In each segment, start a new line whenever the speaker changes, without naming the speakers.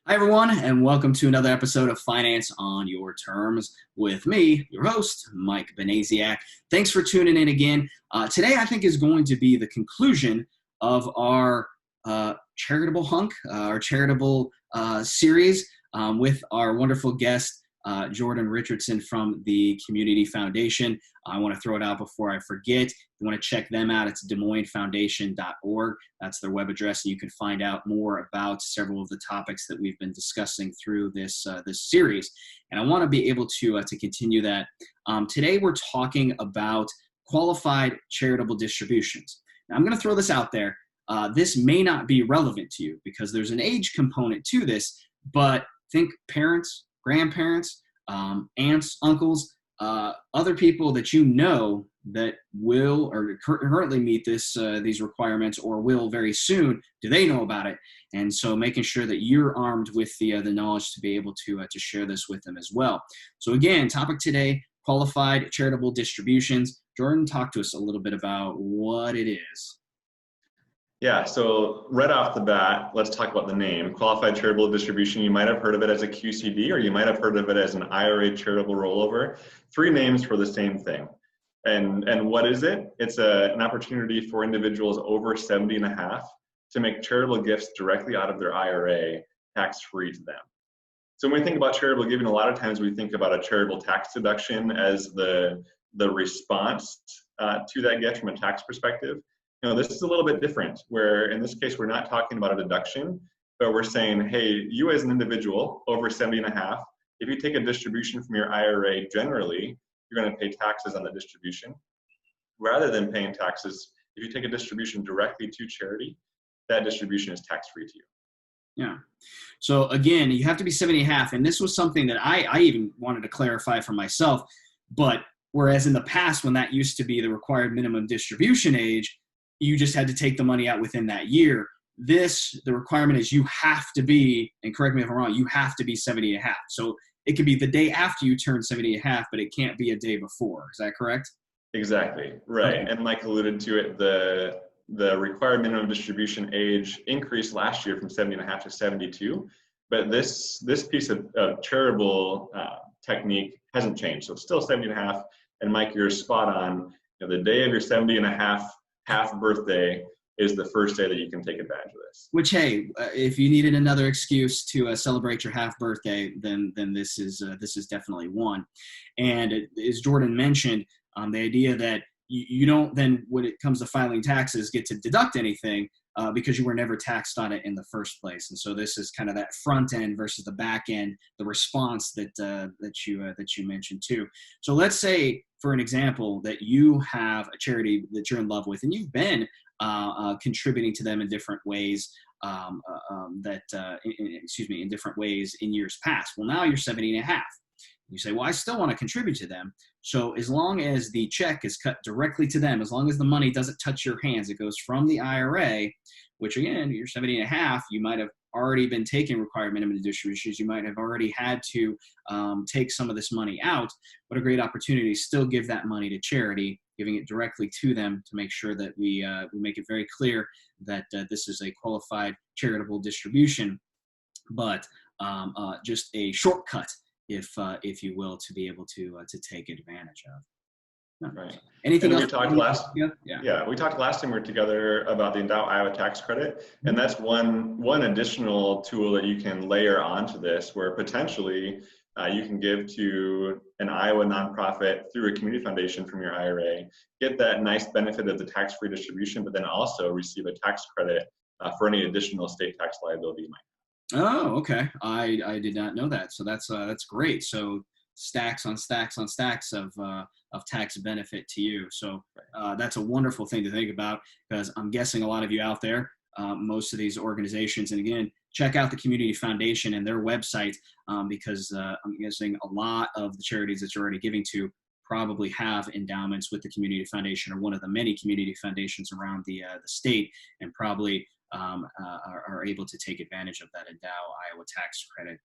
Hi, everyone, and welcome to another episode of Finance on Your Terms with me, your host, Mike Benaziac. Thanks for tuning in again. Today, I think, is going to be the conclusion of our charitable hunk, our charitable series with our wonderful guest, Jordan Richardson from the Community Foundation. I want to throw it out before I forget. If you want to check them out, it's DesMoinesFoundation.org. That's their web address, and you can find out more about several of the topics that we've been discussing through this series. And I want to be able to continue that. Today, we're talking about qualified charitable distributions. Now, I'm going to throw this out there. This may not be relevant to you because there's an age component to this, but think parents, grandparents, aunts, uncles, other people that you know that will or currently meet these requirements or will very soon. Do they know about it? And so making sure that you're armed with the knowledge to be able to share this with them as well. So again, topic today, qualified charitable distributions. Jordan, talk to us a little bit about what it is.
Yeah, so right off the bat, let's talk about the name. Qualified Charitable Distribution. You might have heard of it as a QCD, or you might have heard of it as an IRA charitable rollover. Three names for the same thing. And what is it? It's an opportunity for individuals over 70 and a half to make charitable gifts directly out of their IRA, tax-free to them. So when we think about charitable giving, a lot of times we think about a charitable tax deduction as the response to that gift from a tax perspective. This is a little bit different, where in this case, we're not talking about a deduction, but we're saying, hey, you as an individual over 70 and a half, if you take a distribution from your IRA, generally, you're going to pay taxes on the distribution. Rather than paying taxes, if you take a distribution directly to charity, that distribution is tax-free to you.
Yeah. So again, you have to be 70 and a half. And this was something that I even wanted to clarify for myself. But whereas in the past, when that used to be the required minimum distribution age, you just had to take the money out within that year. The requirement is you have to be, and correct me if I'm wrong, you have to be 70 and a half. So it could be the day after you turn 70 and a half, but it can't be a day before. Is that correct?
Exactly, right.
Okay.
And Mike alluded to it, the required minimum distribution age increased last year from 70 and a half to 72. But this piece of charitable technique hasn't changed. So it's still 70 and a half. And Mike, you're spot on. The day of your 70 and a half birthday is the first day that you can take advantage of this.
Which, hey, if you needed another excuse to celebrate your half birthday, then this is definitely one. And as Jordan mentioned, the idea that you don't then, when it comes to filing taxes, get to deduct anything because you were never taxed on it in the first place. And so this is kind of that front end versus the back end, the response that you mentioned too. So let's say, for an example, that you have a charity that you're in love with, and you've been contributing to them in different ways. In different ways in years past. Well, now you're 70 and a half. You say, well, I still want to contribute to them. So as long as the check is cut directly to them, as long as the money doesn't touch your hands, it goes from the IRA, which again, you're 70 and a half, you might have already been taking required minimum distributions. You might have already had to take some of this money out. What a great opportunity to still give that money to charity, giving it directly to them to make sure that we make it very clear that this is a qualified charitable distribution, but just a shortcut, if you will, to be able to take advantage of.
Right.
Anything else?
We talked last time we were together about the Endow Iowa tax credit, and that's one additional tool that you can layer onto this, where potentially you can give to an Iowa nonprofit through a community foundation from your IRA, get that nice benefit of the tax-free distribution, but then also receive a tax credit for any additional state tax liability you might have.
Oh, okay. I did not know that. So that's great. So stacks on stacks on stacks of tax benefit to you. So that's a wonderful thing to think about, because I'm guessing a lot of you out there, most of these organizations, and again, check out the Community Foundation and their website, because I'm guessing a lot of the charities that you're already giving to probably have endowments with the Community Foundation, or one of the many community foundations around the state, and probably are able to take advantage of that Endow Iowa tax credit,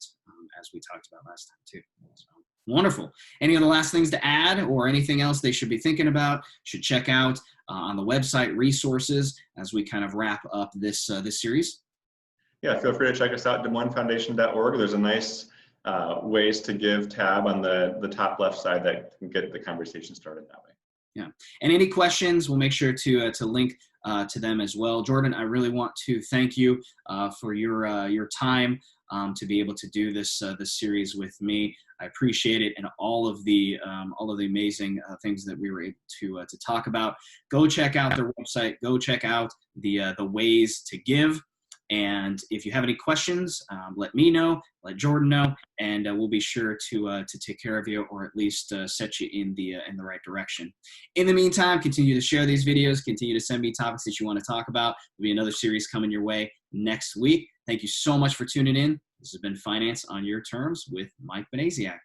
as we talked about last time too. So, wonderful. Any other last things to add, or anything else they should be thinking about, should check out on the website resources as we kind of wrap up this series?
yeah, feel free to check us out, DesMoinesFoundation.org. There's a nice ways to give tab on the top left side that can get the conversation started that way.
Yeah. And any questions, we'll make sure to link to them as well. Jordan, I really want to thank you for your time to be able to do this series with me. I appreciate it, and all of the amazing things that we were able to talk about. Go check out their website. Go check out the ways to give. And if you have any questions, let me know, let Jordan know, and we'll be sure to take care of you, or at least set you in the right direction. In the meantime, continue to share these videos, continue to send me topics that you want to talk about. There'll be another series coming your way next week. Thank you so much for tuning in. This has been Finance on Your Terms with Mike Banasiak.